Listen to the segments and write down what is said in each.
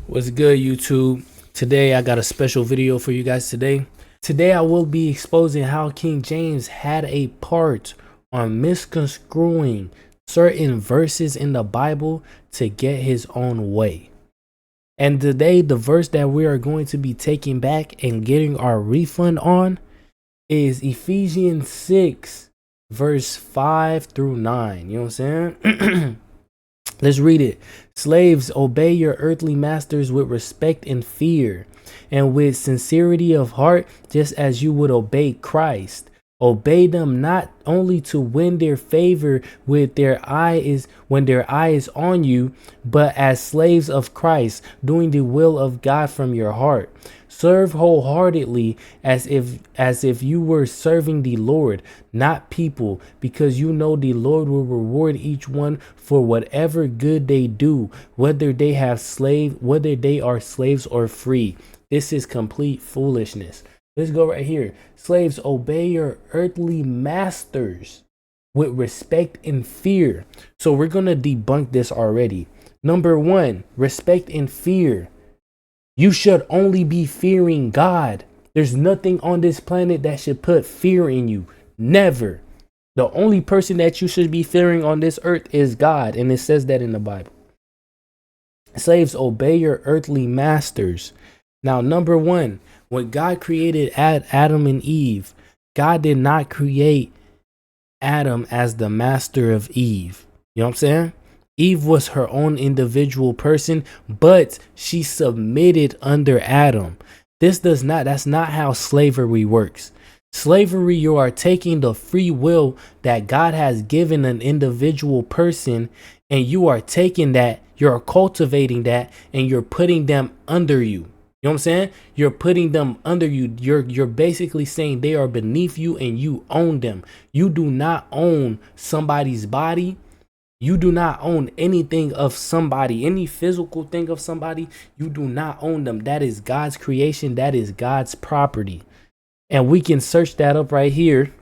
What's good, YouTube? Today I got a special video for you guys today. Today I will be exposing how King James had a part on misconstruing certain verses in the Bible to get his own way. And today the verse that we are going to be taking back and getting our refund on is Ephesians 6 verse 5 through 9. You know what I'm saying? Let's read it. Slaves, obey your earthly masters with respect and fear, and with sincerity of heart, just as you would obey Christ. Obey them not only to win their favor with their eye is when their eye is on you, but as slaves of Christ, doing the will of God from your heart. Serve wholeheartedly as if you were serving the Lord, not people, because you know the Lord will reward each one for whatever good they do, whether they are slaves or free. This is complete foolishness. Let's go right here. Slaves, obey your earthly masters with respect and fear. So we're going to debunk this already. Number one, respect and fear. You should only be fearing God. There's nothing on this planet that should put fear in you. Never. The only person that you should be fearing on this earth is God. And it says that in the Bible. Slaves, obey your earthly masters. Now, number one, when God created Adam and Eve, God did not create Adam as the master of Eve. You know what I'm saying? Eve was her own individual person, but she submitted under Adam. That's not how slavery works. Slavery, you are taking the free will that God has given an individual person, and you are taking that, you're cultivating that, and you're putting them under you. You know what I'm saying? You're putting them under you. You're basically saying they are beneath you and you own them. You do not own somebody's body. You do not own anything of somebody, any physical thing of somebody. You do not own them. That is God's creation. That is God's property. And we can search that up right here.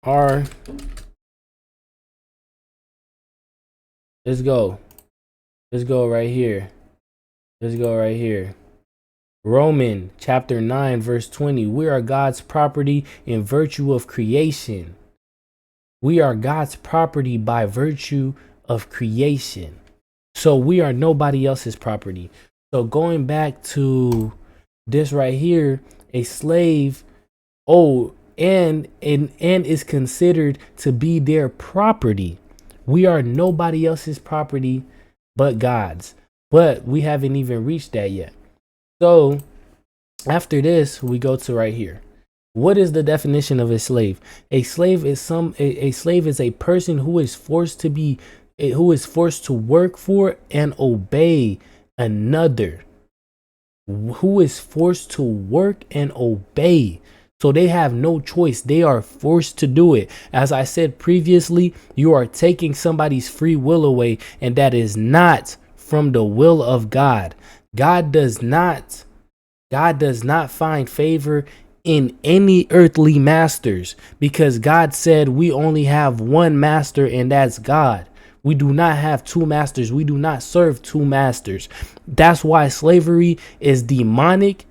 Let's go. Let's go right here. Let's go right here. Romans chapter 9 verse 20. We are God's property in virtue of creation. We are God's property by virtue of creation. So we are nobody else's property. So going back to this right here, a slave, and is considered to be their property. We are nobody else's property but God's. But we haven't even reached that yet. So after this, we go to right here. What is the definition of a slave? A slave is a person who is forced to work for and obey another. Who is forced to work and obey. So they have no choice. They are forced to do it. As I said previously, you are taking somebody's free will away, and that is not from the will of God. God does not find favor in any earthly masters, because God said we only have one master, and that's God. We do not have two masters. We do not serve two masters. That's why slavery is demonic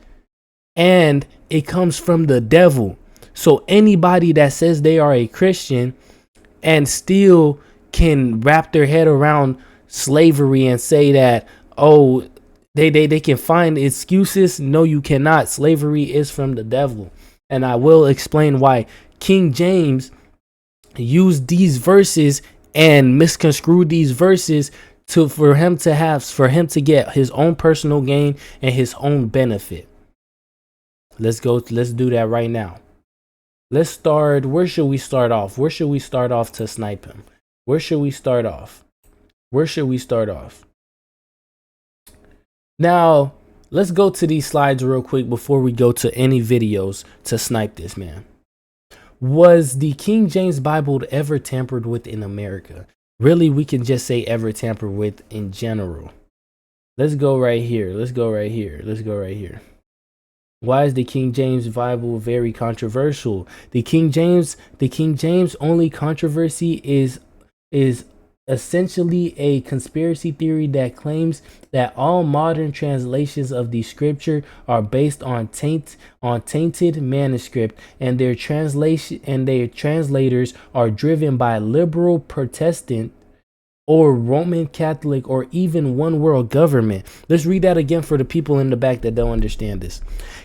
and it comes from the devil. So anybody that says they are a Christian and still can wrap their head around slavery and say that, oh, they can find excuses. No, you cannot. Slavery is from the devil. And I will explain why King James used these verses and misconstrued these verses for him to get his own personal gain and his own benefit. Let's do that right now. Let's start. Where should we start off? Where should we start off to snipe him? Where should we start off? Where should we start off? Now, let's go to these slides real quick before we go to any videos to snipe this man. Was the King James Bible ever tampered with in America? Really, we can just say ever tampered with in general. Let's go right here. Let's go right here. Let's go right here. Why is the King James Bible very controversial? The King James only controversy is essentially a conspiracy theory that claims that all modern translations of the scripture are based on tainted manuscript, and their translators are driven by liberal Protestant or Roman Catholic or even one world government. Let's read that again for the people in the back that don't understand this.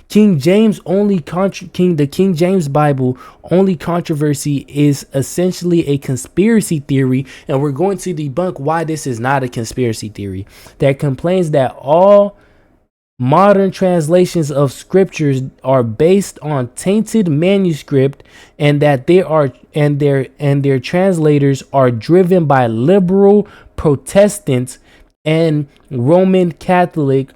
King James the King James Bible only controversy is essentially a conspiracy theory, and we're going to debunk why this is not a conspiracy theory that complains that all modern translations of scriptures are based on tainted manuscript, and that their translators are driven by liberal Protestants and Roman Catholic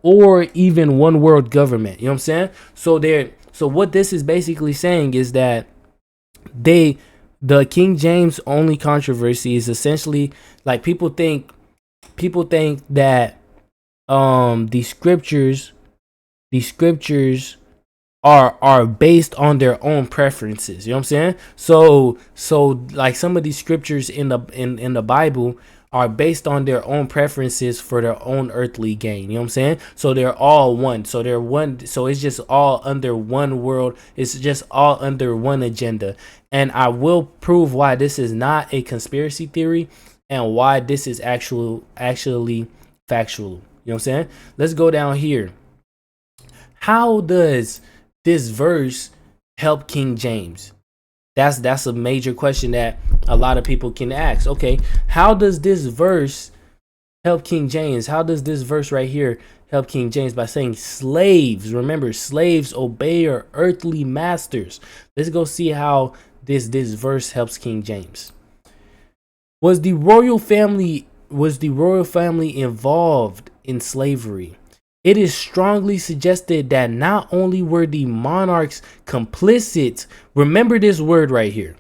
or even one world government. You know what I'm saying? So what this is basically saying is that the King James only controversy is essentially like people think that the scriptures are based on their own preferences. You know what I'm saying? So like some of these scriptures in the Bible are based on their own preferences for their own earthly gain. You know what I'm saying? So they're all one. So they're one. So it's just all under one world. It's just all under one agenda. And I will prove why this is not a conspiracy theory and why this is actually factual. You know what I'm saying? Let's go down here. How does this verse help King James? That's a major question that a lot of people can ask. Okay, how does this verse help King James? How does this verse right here help King James? By saying slaves. Remember, slaves obey your earthly masters. Let's go see how this verse helps King James. Was the royal family involved in slavery? It is strongly suggested that not only were the monarchs complicit, remember this word right here.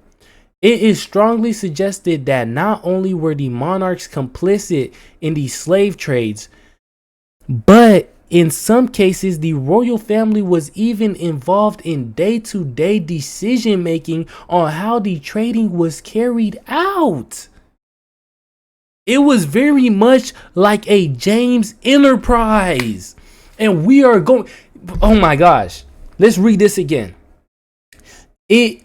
It is strongly suggested that not only were the monarchs complicit in the slave trades, but in some cases the royal family was even involved in day-to-day decision making on how the trading was carried out. It was very much like a James enterprise. And we are going, oh my gosh, let's read this again. It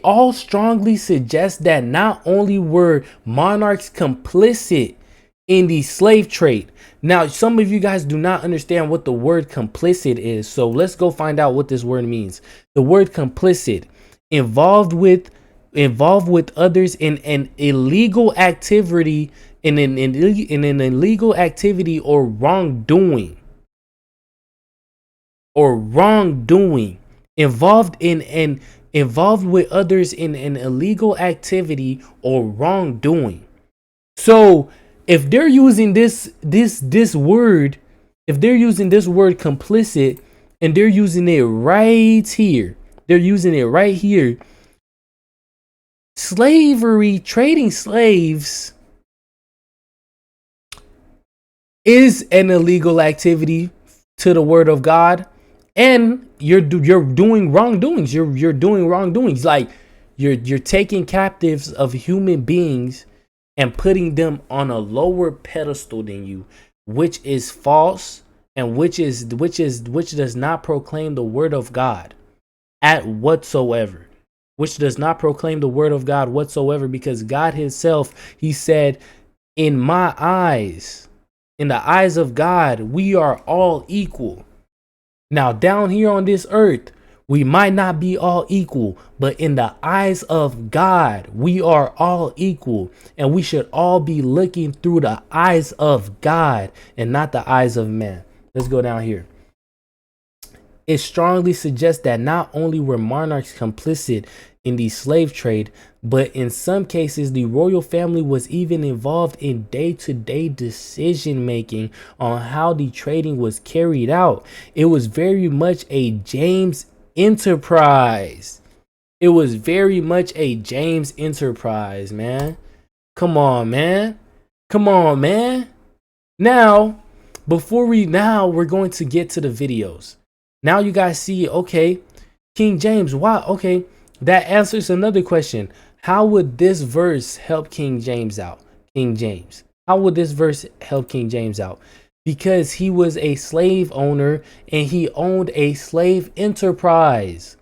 all strongly suggests that not only were monarchs complicit in the slave trade. Now, some of you guys do not understand what the word complicit is. So let's go find out what this word means. The word complicit, involved with others in an illegal activity, in an illegal activity or wrongdoing, involved with others in an illegal activity or wrongdoing. So if they're using this word, if they're using this word complicit, and they're using it right here, slavery, trading slaves is an illegal activity to the word of God, and you're doing wrongdoings. You're doing wrongdoings. Like you're taking captives of human beings and putting them on a lower pedestal than you, which is false and which does not proclaim the word of God whatsoever. Which does not proclaim the word of God whatsoever, because God himself, he said, in my eyes, in the eyes of God, we are all equal. Now, down here on this earth, we might not be all equal, but in the eyes of God, we are all equal. And we should all be looking through the eyes of God and not the eyes of man. Let's go down here. It strongly suggests that not only were monarchs complicit in the slave trade, but in some cases the royal family was even involved in day-to-day decision making on how the trading was carried out. It was very much a James enterprise. It was very much a James enterprise, man. Come on, man. Now, we're going to get to the videos. Now you guys see, okay, King James, why? Okay, that answers another question. How would this verse help King James out? King James. How would this verse help King James out? Because he was a slave owner and he owned a slave enterprise.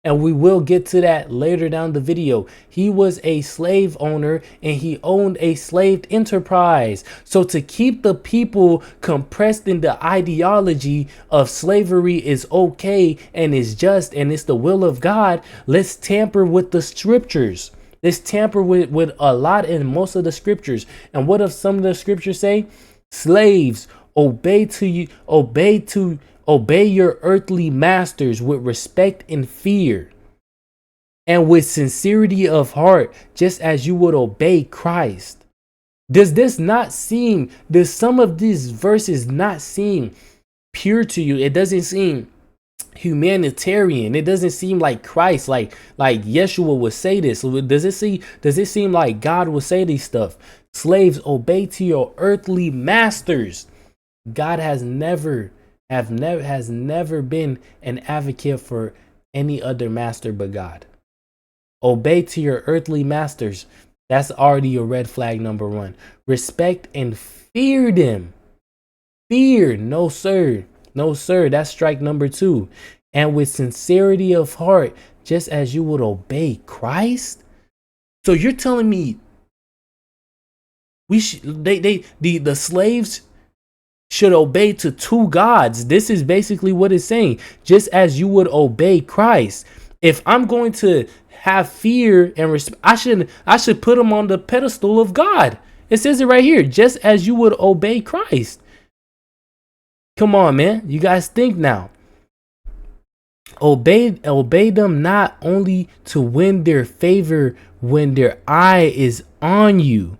And we will get to that later down the video. He was a slave owner and he owned a slave enterprise. So to keep the people compressed in the ideology of slavery is okay and is just and it's the will of God, let's tamper with the scriptures. Let's tamper with a lot in most of the scriptures. And what if some of the scriptures say? Slaves, obey your earthly masters with respect and fear, and with sincerity of heart, just as you would obey Christ. Does some of these verses not seem pure to you? It doesn't seem humanitarian. It doesn't seem like Christ, like Yeshua would say this. Does it seem like God would say these stuff? Slaves, obey to your earthly masters. God has never been an advocate for any other master but God. Obey to your earthly masters. That's already a red flag number one. Respect and fear them. Fear, no sir. No sir, that's strike number two. And with sincerity of heart, just as you would obey Christ. So you're telling me the slaves should obey to two gods. This is basically what it's saying. Just as you would obey Christ. If I'm going to have fear and respect, I should put them on the pedestal of God. It says it right here. Just as you would obey Christ. Come on, man. You guys think now. Obey them not only to win their favor when their eye is on you,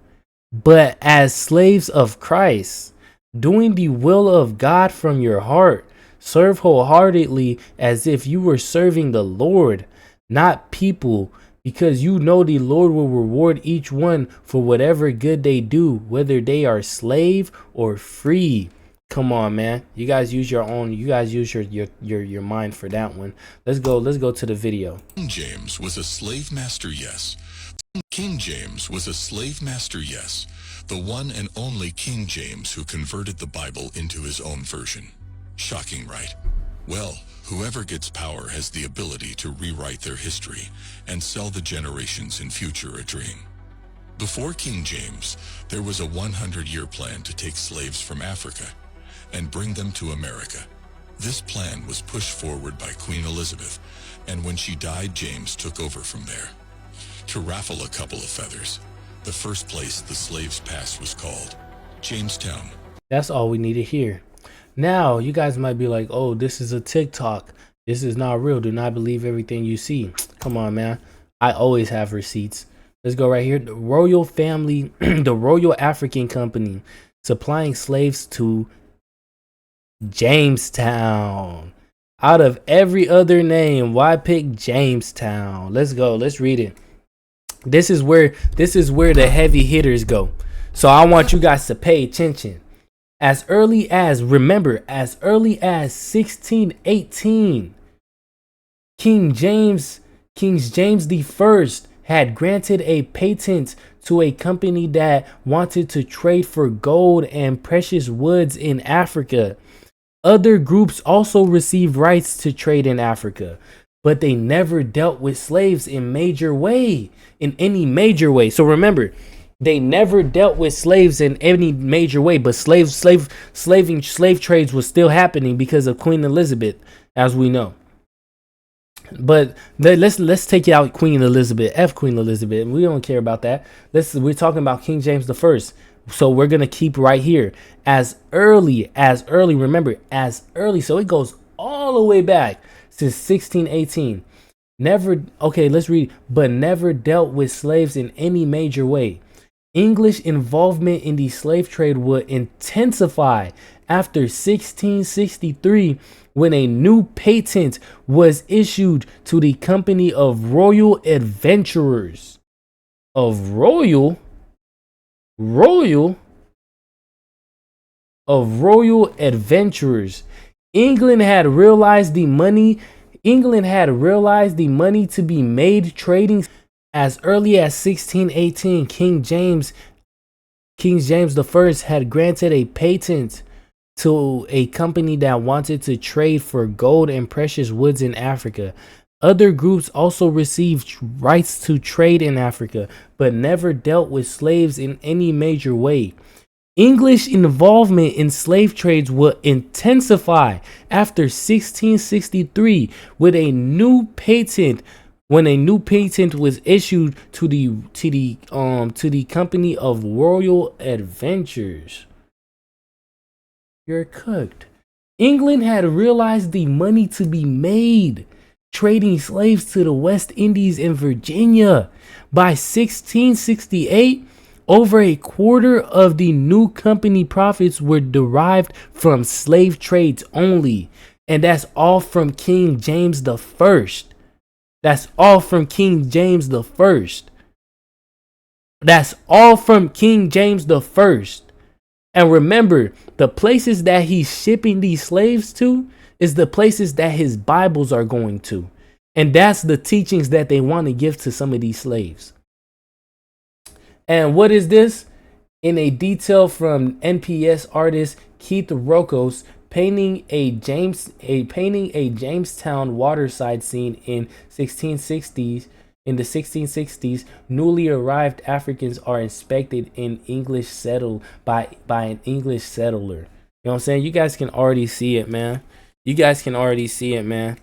but as slaves of Christ, doing the will of God from your heart. Serve wholeheartedly as if you were serving the Lord, not people, because you know the Lord will reward each one for whatever good they do, whether they are slave or free. Come on, man. You guys use your mind for that one. Let's go to the video. King James was a slave master, yes. King James was a slave master, yes. The one and only King James who converted the Bible into his own version. Shocking, right? Well, whoever gets power has the ability to rewrite their history and sell the generations in future a dream. Before King James, there was a 100-year plan to take slaves from Africa and bring them to America. This plan was pushed forward by Queen Elizabeth, and when she died, James took over from there. To raffle a couple of feathers, the first place the slaves passed was called Jamestown. That's all we need to hear. Now, you guys might be like, oh, this is a TikTok. This is not real. Do not believe everything you see. Come on, man. I always have receipts. Let's go right here. The royal family, the Royal African Company, supplying slaves to Jamestown. Out of every other name, why pick Jamestown? Let's go. Let's read it. This is where the heavy hitters go. So I want you guys to pay attention. As early as 1618, King James I had granted a patent to a company that wanted to trade for gold and precious woods in Africa. Other groups also received rights to trade in Africa, but they never dealt with slaves in any major way. So remember, they never dealt with slaves in any major way, but slave trades was still happening because of Queen Elizabeth, as we know. But let's take it out, Queen Elizabeth. F Queen Elizabeth. We don't care about that. We're talking about King James I. So we're gonna keep right here. As early. Remember, as early. So it goes all the way back since 1618. Let's read. But never dealt with slaves in any major way. English involvement in the slave trade would intensify after 1663, when a new patent was issued to the Company of Royal Adventurers. Of Royal Adventurers. England had realized the money to be made trading As early as 1618, King James I had granted a patent to a company that wanted to trade for gold and precious woods in Africa. Other groups also received rights to trade in Africa, but never dealt with slaves in any major way. English involvement in slave trades would intensify after 1663 with a new patent when a new patent was issued to the company of Royal Adventures. You're cooked. England had realized the money to be made trading slaves to the West Indies and Virginia. By 1668, over a quarter of the new company profits were derived from slave trades only. And that's all from King James the First. That's all from King James the First. That's all from King James the First. And remember, the places that he's shipping these slaves to is the places that his Bibles are going to. And that's the teachings that they want to give to some of these slaves. And what is this? In a detail from NPS artist Keith Rokos painting a Jamestown waterside scene in the 1660s, newly arrived Africans are inspected in English settled by an English settler. You know what I'm saying? You guys can already see it, man. You guys can already see it, man.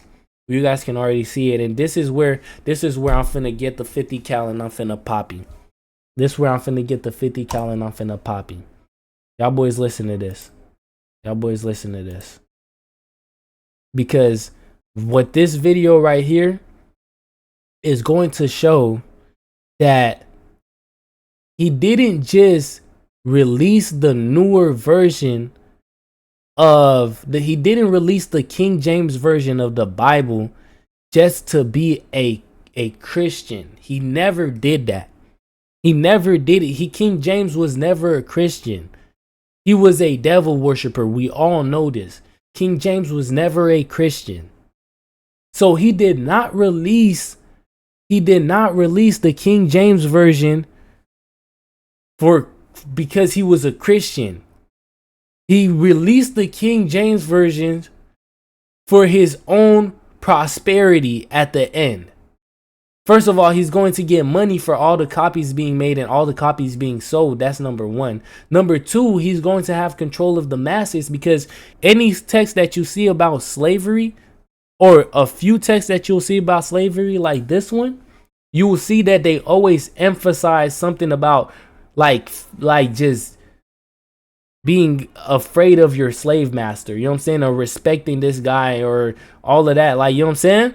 You guys can already see it. And this is where I'm finna get the 50 cal and I'm finna poppy. This is where I'm finna get the 50 cal and I'm finna poppy. Y'all boys listen to this. Y'all boys listen to this. Because what this video right here is going to show that he didn't just release the newer version he didn't release the King James version of the Bible just to be a Christian. He never did that. He never did it. King James was never a Christian. He was a devil worshiper. We all know this. King James was never a Christian. So he did not release the King James version because he was a Christian. He released the King James version for his own prosperity at the end. First of all, he's going to get money for all the copies being made and all the copies being sold. That's number one. Number two, he's going to have control of the masses, because any text that you see about slavery, or a few texts that you'll see about slavery like this one, you will see that they always emphasize something about like just being afraid of your slave master, you know what I'm saying, or respecting this guy, or all of that, like, you know what I'm saying?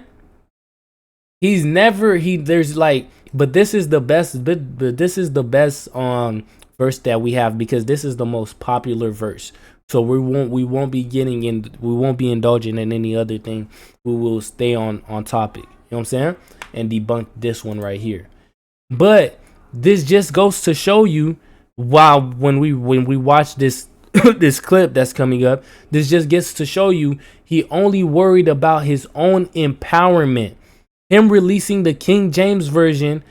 But this is the best, this is the best verse that we have, because this is the most popular verse. So we won't be indulging in any other thing. We will stay on topic, you know what I'm saying, and debunk this one right here. But this just goes to show you, when we watch this this clip that's coming up, this just gets to show you he only worried about his own empowerment. Him releasing the King James version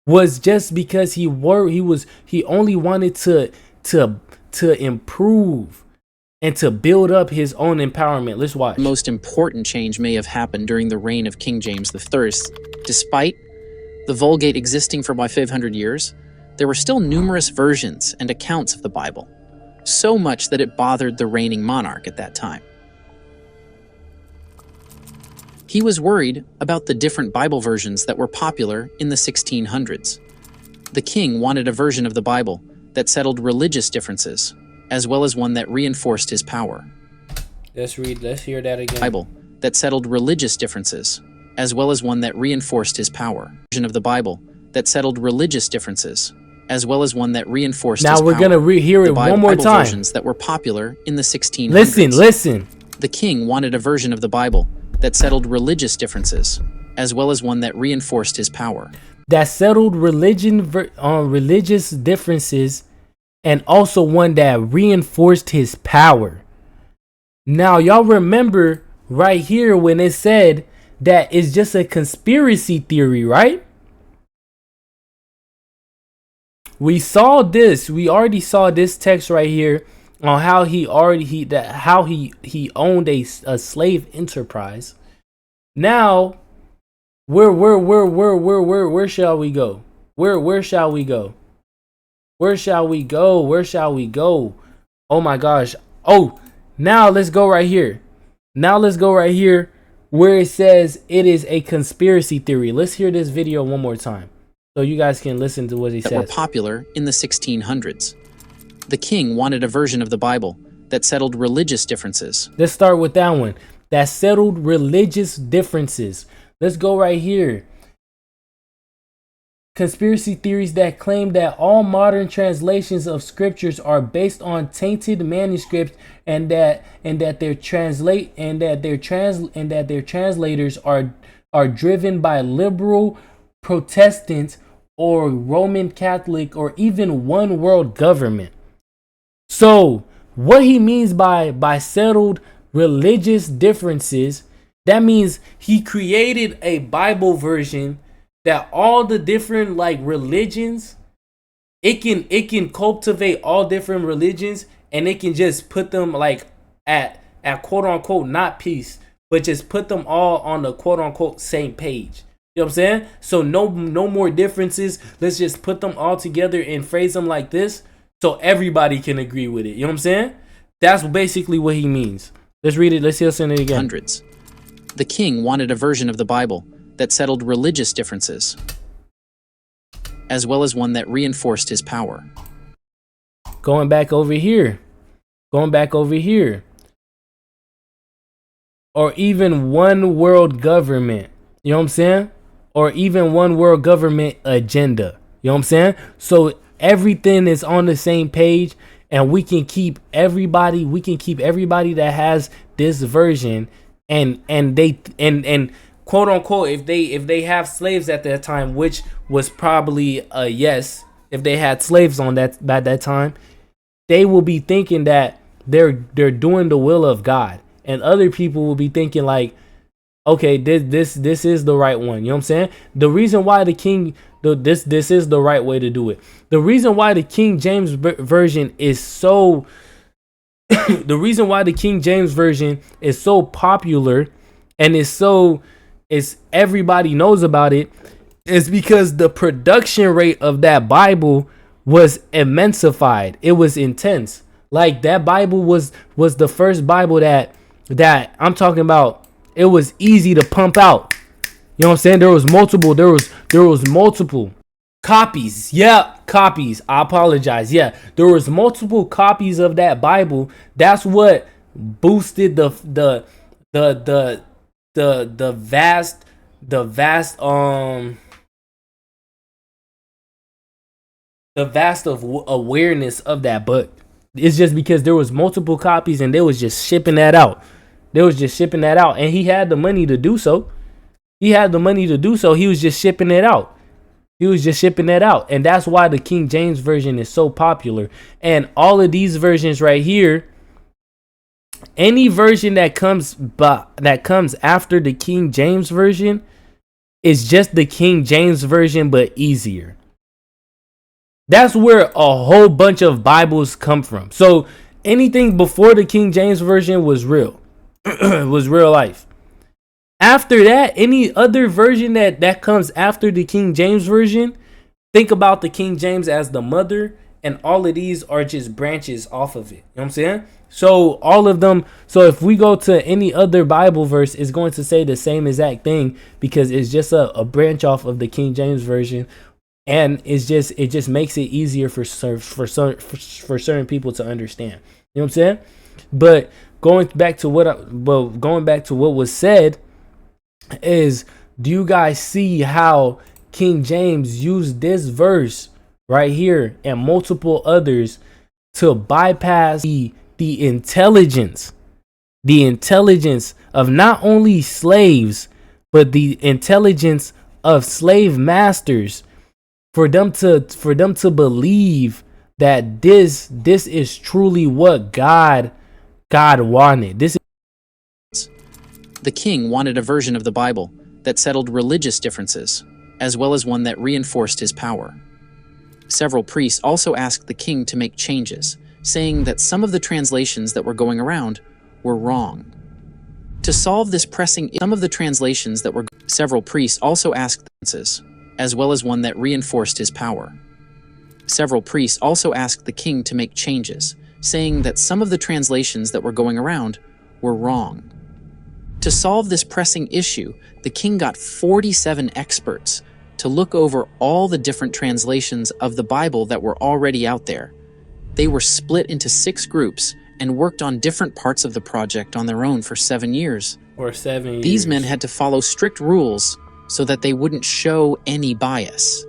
was just because he only wanted to improve and to build up his own empowerment. Let's watch. The most important change may have happened during the reign of King James I. Despite the Vulgate existing for about 500 years, there were still numerous versions and accounts of the Bible, so much that it bothered the reigning monarch at that time. He was worried about the different Bible versions that were popular in the 1600s. The king wanted a version of the Bible that settled religious differences, as well as one that reinforced his power. Let's hear that again. Bible that settled religious differences, as well as one that reinforced his power. Version of the Bible that settled religious differences, as well as one that reinforced his power. Now we're going to hear it one more time. Versions that were popular in the 1600s. Listen. The king wanted a version of the Bible that settled religious differences, as well as one that reinforced his power. That settled religious differences, and also one that reinforced his power. Now, y'all remember right here when it said that it's just a conspiracy theory, right? we saw this. We already saw this text right here on how he owned a slave enterprise. Now, where shall we go? Where shall we go? Where shall we go? Where shall we go? Oh my gosh. Oh, now let's go right here. Now let's go right here where it says it is a conspiracy theory. Let's hear this video one more time so you guys can listen to what he says. That were popular in the 1600s. The king wanted a version of the Bible that settled religious differences. Let's start with that one. That settled religious differences. Let's go right here. Conspiracy theories that claim that all modern translations of scriptures are based on tainted manuscripts and that their translators are driven by liberal Protestant or Roman Catholic or even one world government. So what he means by settled religious differences, that means he created a Bible version that all the different like religions, it can cultivate all different religions, and it can just put them like at quote unquote not peace, but just put them all on the quote unquote same page. You know what I'm saying? So no more differences. Let's just put them all together and phrase them like this so everybody can agree with it. You know what I'm saying? That's basically what he means. Let's read it. Let's listen to it again. Hundreds. The king wanted a version of the Bible that settled religious differences, as well as one that reinforced his power. Going back over here. Or even one world government. You know what I'm saying? Or even one world government agenda. You know what I'm saying? So everything is on the same page, and we can keep everybody that has this version and quote unquote, if they have slaves at that time, which was probably a yes, if they had slaves on that at that time, they will be thinking that they're doing the will of God, and other people will be thinking like, okay, this is the right one. You know what I'm saying? The reason why this is the right way to do it. The reason why the King James version is so the reason why the King James version is so popular and is everybody knows about it is because the production rate of that Bible was immensified. It was intense. Like that Bible was the first Bible that I'm talking about. It was easy to pump out. You know what I'm saying? There was multiple copies. Yeah, copies. I apologize. Yeah, there was multiple copies of that Bible. That's what boosted the vast of awareness of that book. It's just because there was multiple copies and they was just shipping that out. And he had the money to do so. He was just shipping it out. And that's why the King James version is so popular. And all of these versions right here, any version that comes after the King James version is just the King James version, but easier. That's where a whole bunch of Bibles come from. So anything before the King James version was real. Was real life. After that, any other version that comes after the King James version, think about the King James as the mother, and all of these are just branches off of it. You know what I'm saying? So all of them. So if we go to any other Bible verse, it's going to say the same exact thing because it's just a branch off of the King James version, and it just makes it easier for certain people to understand. You know what I'm saying? But going back to what was said is, do you guys see how King James used this verse right here and multiple others to bypass the intelligence of not only slaves, but the intelligence of slave masters, for them to believe that this is truly what God wanted. The king wanted a version of the Bible that settled religious differences, as well as one that reinforced his power. Several priests also asked the king to make changes, saying that some of the translations that were going around were wrong. To solve this pressing some of the translations that were several priests also asked as well as one that reinforced his power. Several priests also asked the king to make changes, saying that some of the translations that were going around were wrong. To solve this pressing issue, the king got 47 experts to look over all the different translations of the Bible that were already out there. They were split into 6 groups and worked on different parts of the project on their own for 7 years. Or 7 years. These men had to follow strict rules so that they wouldn't show any bias.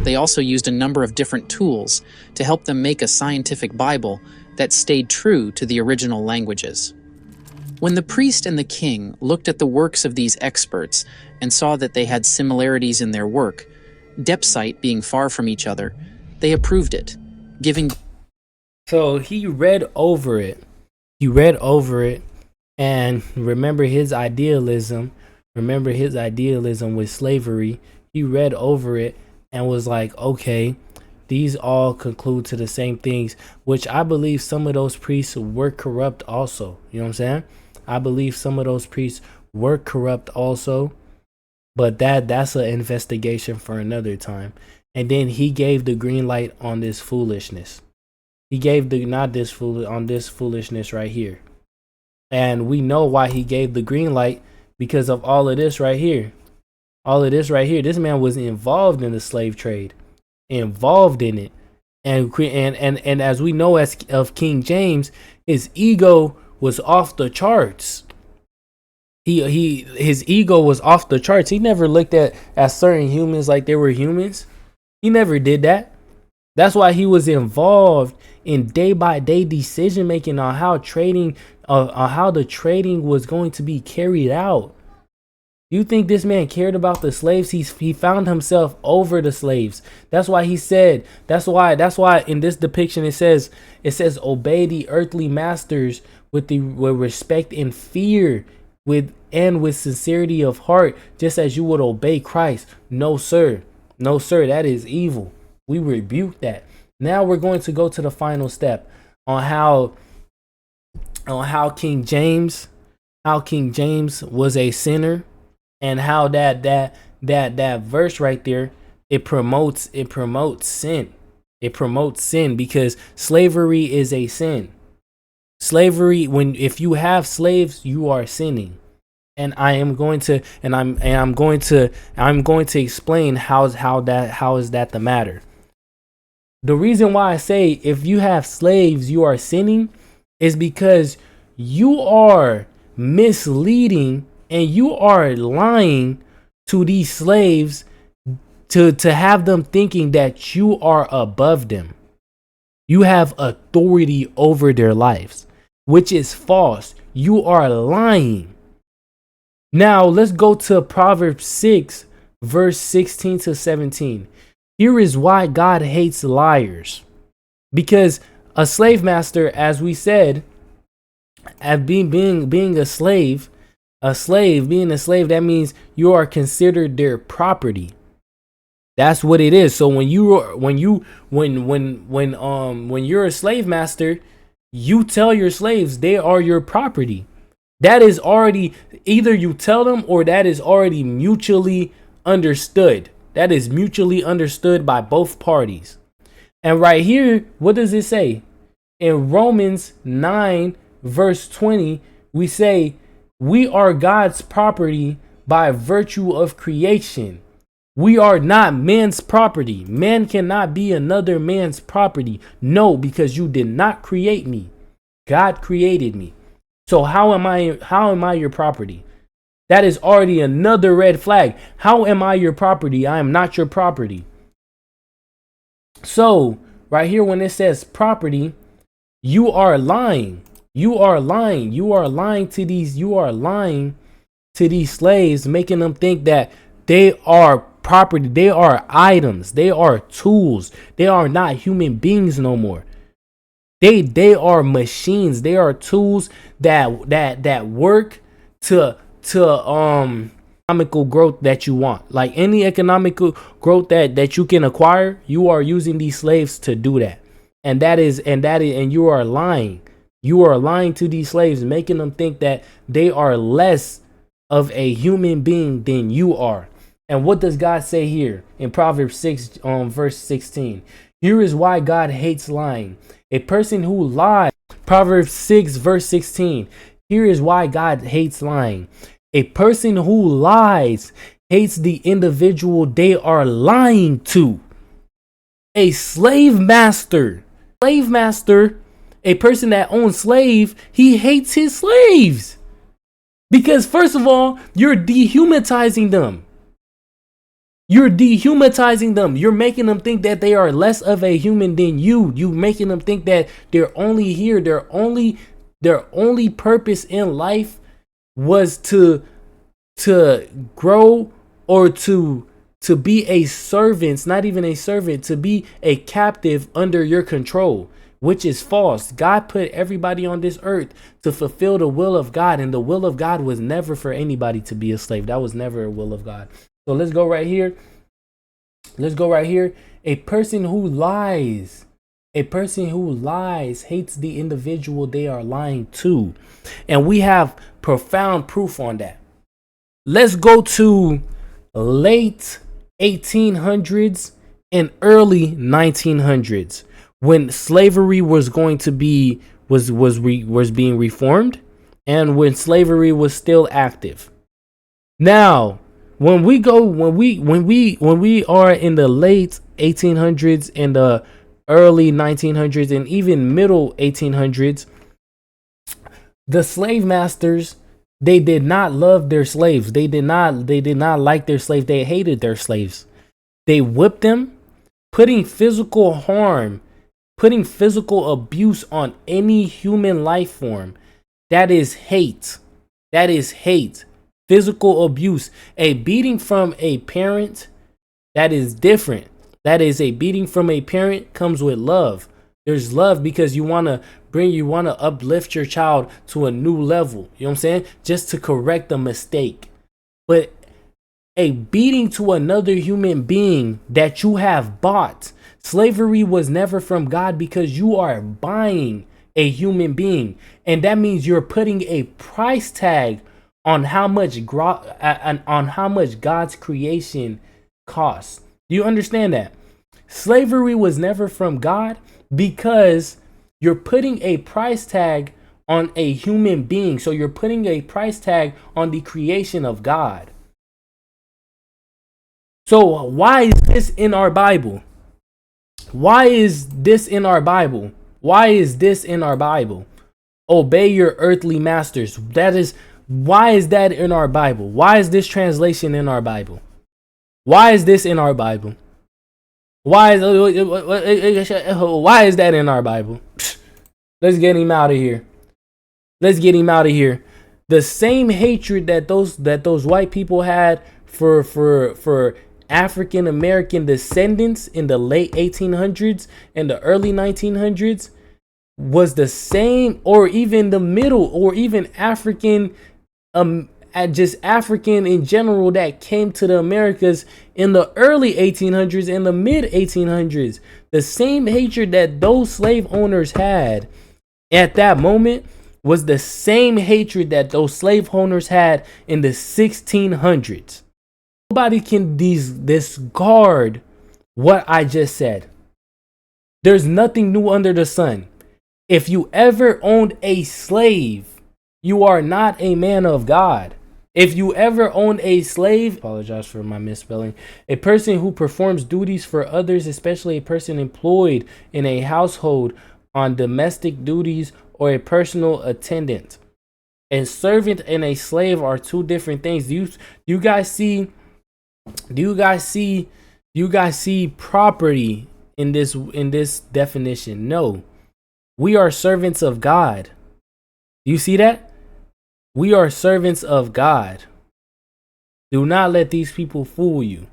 They also used a number of different tools to help them make a scientific Bible that stayed true to the original languages. When the priest and the king looked at the works of these experts and saw that they had similarities in their work, depth sight being far from each other, they approved it, giving... So he read over it. He read over it, and remember his idealism with slavery. He read over it and was like, okay, these all conclude to the same things, which I believe some of those priests were corrupt also. You know what I'm saying? I believe some of those priests were corrupt also, but that's an investigation for another time. And then he gave the green light on this foolishness. He gave the on this foolishness right here. And we know why he gave the green light, because of all of this right here. All of this right here. This man was involved in the slave trade, involved in it. And as we know of King James, his ego was off the charts. His ego was off the charts. He never looked at certain humans like they were humans. He never did that. That's why he was involved in day-by-day decision making on how the trading was going to be carried out. You think this man cared about the slaves? He found himself over the slaves. That's why he said. That's why in this depiction it says obey the earthly masters with respect and fear, with sincerity of heart, just as you would obey Christ. No sir, that is evil. We rebuke that. Now we're going to go to the final step on how King James was a sinner, and how that verse right there, it promotes sin. It promotes sin, because slavery is a sin. Slavery, if you have slaves, you are sinning. And I'm going to explain how is that the matter. The reason why I say if you have slaves, you are sinning, is because you are misleading and you are lying to these slaves to have them thinking that you are above them. You have authority over their lives, which is false. You are lying. Now let's go to Proverbs 6, verse 16 to 17. Here is why God hates liars. Because a slave master, as we said, at being a slave, that means you are considered their property. That's what it is. So when you're a slave master, you tell your slaves they are your property. That is already, either you tell them or that is already mutually understood. That is mutually understood by both parties. And right here, what does it say? In Romans 9, verse 20, we say, we are God's property by virtue of creation. We are not man's property. Man cannot be another man's property. No, because you did not create me. God created me. So how am I your property? That is already another red flag. How am I your property? I am not your property. So right here, when it says property, you are lying. You are lying. You are lying to these slaves, making them think that they are property. They are items. They are tools. They are not human beings no more. They are machines. They are tools that work to economical growth that you want. Like any economical growth that you can acquire, you are using these slaves to do that. And you are lying. You are lying to these slaves, making them think that they are less of a human being than you are. And what does God say here in Proverbs 6 verse 16? Here is why God hates lying. A person who lies, Proverbs 6 verse 16. Here is why God hates lying. A person who lies hates the individual they are lying to. A slave master, a person that owns slave, he hates his slaves. Because first of all, you're dehumanizing them. You're making them think that they are less of a human than you. You making them think that they're only here. Their only purpose in life was to grow, or to be a servant, not even a servant, to be a captive under your control, which is false. God put everybody on this earth to fulfill the will of God, and the will of God was never for anybody to be a slave. That was never a will of God. So let's go right here. A person who lies hates the individual they are lying to. And we have profound proof on that. Let's go to late 1800s and early 1900s, when slavery was going to be was being reformed, and when slavery was still active. Now, when we are in the late 1800s and the early 1900s and even middle 1800s, the slave masters, they did not love their slaves. They did not like their slaves. They hated their slaves. They whipped them, putting physical abuse on any human life form. That is hate. Physical abuse. A beating from a parent, that is different. That is a beating from a parent comes with love. There's love because you want to uplift your child to a new level. You know what I'm saying? Just to correct a mistake. But a beating to another human being that you have bought. Slavery was never from God, because you are buying a human being. And that means you're putting a price tag on how much God's creation costs. Do you understand that? Slavery was never from God, because you're putting a price tag on a human being. So you're putting a price tag on the creation of God. So why is this in our Bible? Why is this in our Bible? Obey your earthly masters. Why is that in our Bible? Why is this translation in our Bible? Why is this in our Bible? Why is that in our Bible? Let's get him out of here. The same hatred that those white people had for African American descendants in the late 1800s and the early 1900s was the same, or even the middle, or even African, just African in general, that came to the Americas in the early 1800s and the mid 1800s. The same hatred that those slave owners had at that moment was the same hatred that those slave owners had in the 1600s. Nobody can discard what I just said. There's nothing new under the sun. If you ever owned a slave, you are not a man of God. If you ever owned a slave, apologize for my misspelling, a person who performs duties for others, especially a person employed in a household on domestic duties, or a personal attendant. A servant and a slave are two different things. Do you guys see property in this definition? No. We are servants of God. Do you see that? We are servants of God. Do not let these people fool you.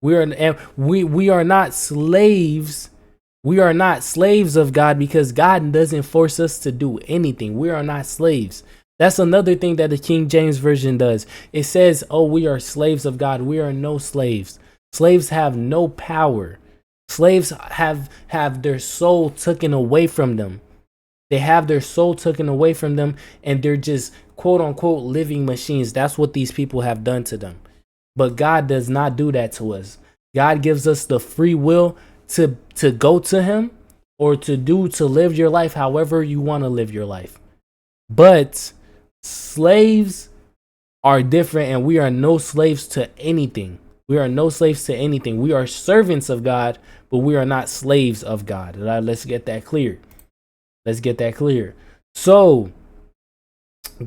We are not slaves. We are not slaves of God, because God doesn't force us to do anything. We are not slaves. That's another thing that the King James Version does. It says, oh, we are slaves of God. We are no slaves. Slaves have no power. Slaves have their soul taken away from them. They have their soul taken away from them, and they're just quote unquote living machines. That's what these people have done to them. But God does not do that to us. God gives us the free will to go to him, or to live your life however you want to live your life. But slaves are different, and we are no slaves to anything. We are no slaves to anything. We are servants of God, but we are not slaves of God. Let's get that clear. Let's get that clear. So,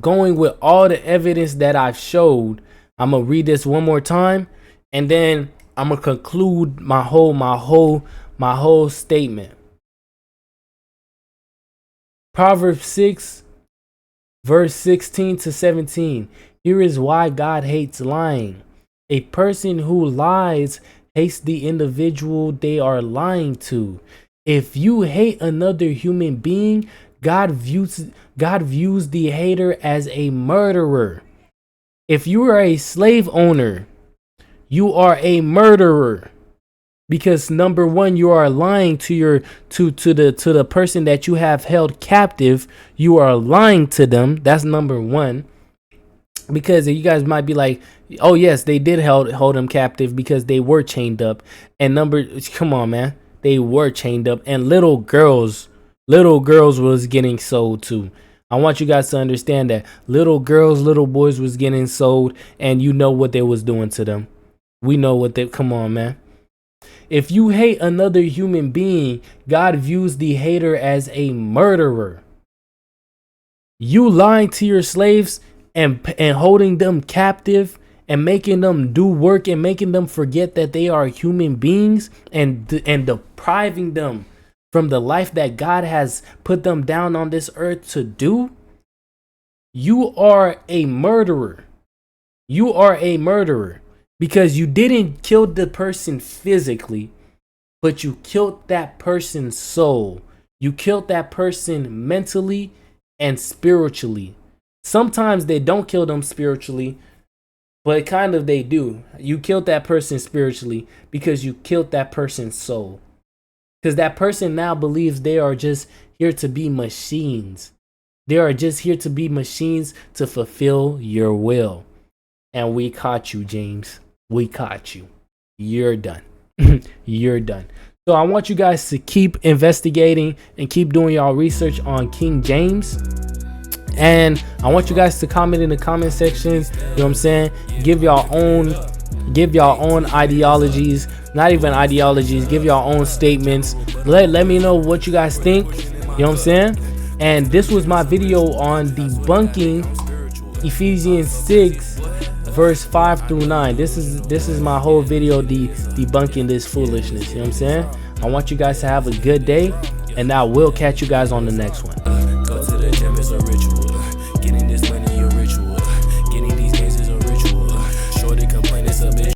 going with all the evidence that I've showed, I'm gonna read this one more time, and then I'm gonna conclude my whole statement. Proverbs 6, verse 16 to 17. Here is why God hates lying. A person who lies hates the individual they are lying to. If you hate another human being, God views the hater as a murderer. If you are a slave owner, you are a murderer. Because number one, you are lying to the person that you have held captive. You are lying to them. That's number one. Because you guys might be like, oh yes, they did hold them captive because they were chained up. And come on, man. They were chained up, and little girls was getting sold too. I want you guys to understand that little girls, little boys was getting sold, and you know what they was doing to them. We know what they, come on, man. If you hate another human being, God views the hater as a murderer. You lying to your slaves and holding them captive and making them do work and making them forget that they are human beings, and depriving them from the life that God has put them down on this earth to do, you are a murderer. You are a murderer because you didn't kill the person physically, but you killed that person's soul. You killed that person mentally and spiritually. Sometimes they don't kill them spiritually, but kind of they do. You killed that person spiritually because you killed that person's soul. Because that person now believes they are just here to be machines. They are just here to be machines to fulfill your will. And we caught you, James. We caught you. You're done. You're done. So I want you guys to keep investigating and keep doing y'all research on King James. And I want you guys to comment in the comment sections, you know what I'm saying? Give y'all own ideologies, not even ideologies, give y'all own statements. Let me know what you guys think, you know what I'm saying? And this was my video on debunking Ephesians 6 verse 5 through 9. This is my whole video debunking this foolishness, you know what I'm saying? I want you guys to have a good day, and I will catch you guys on the next one.